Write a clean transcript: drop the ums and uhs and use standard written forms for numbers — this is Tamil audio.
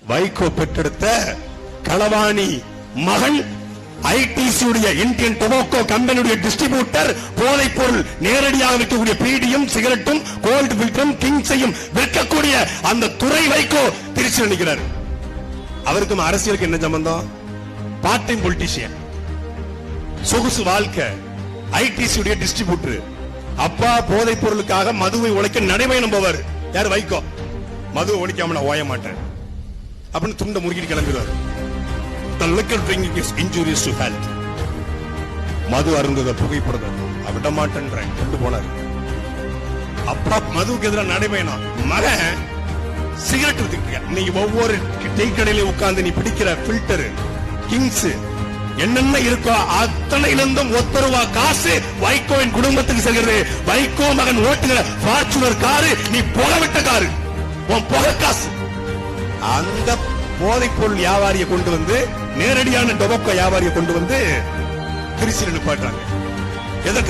வைகோ பெற்றெடுத்த களவாணி மகன் ஐடிசியுடைய இந்தியன் டொபாக்கோ கம்பெனியுடைய டிஸ்ட்ரிபியூட்டர், போதைப் பொருள் நேரடியாக விற்கக்கூடிய பீடியும் சிகரெட்டும் கோல்டு பில்டரும் கிங்ஸையும் விற்கக்கூடிய அந்த துறை வைகோ திருச்சி நிற்கிறார். அவருக்கும் அரசியலுக்கு என்ன சம்பந்தம்? பார்ட் டைம் பொலிட்டிஷியன், சொகுசு வாழ்க்கை, ஐடிசியுடைய டிஸ்ட்ரிபியூட்டர். அப்பா போதைப் பொருளுக்காக மதுவை உழைக்க நடைபயணம் போவார். யார்? வைகோ. மதுவை ஒழிக்காம நான் ஓய மாட்டேன் அப்படின்னு துண்ட முறுக்கிட்டு கிளம்பிடுவார். The liquor drinking is injurious to health. மது அருந்தத புகைப்படுத விட மாட்டேன் கொண்டு போனார். அப்பா மதுவுக்கு எதிராக நடைபயணம். மகன் சிகரெட் விற்க. இன்னைக்கு ஒவ்வொரு டீ கடையில உட்கார்ந்து நீ பிடிக்கிற பில்டர், கிங்ஸ் என்னென்ன இருக்கோ அத்தனையிலிருந்தும் ஒத்தருவா காசு வைகோவின் குடும்பத்துக்கு செல்கிறது. வைகோ மகன் ஓட்டுகிற ஃபார்ச்சுனர் காரு நீ புகவிட்ட காரு, உன் புகை காசு. அந்த போதைப் பொருள் வியாபாரியை கொண்டு வந்து, நேரடியான டொபாக்கோ வியாபாரியை கொண்டு வந்து திருச்சியில் நிப்பாட்டுறாங்க. எதற்கு?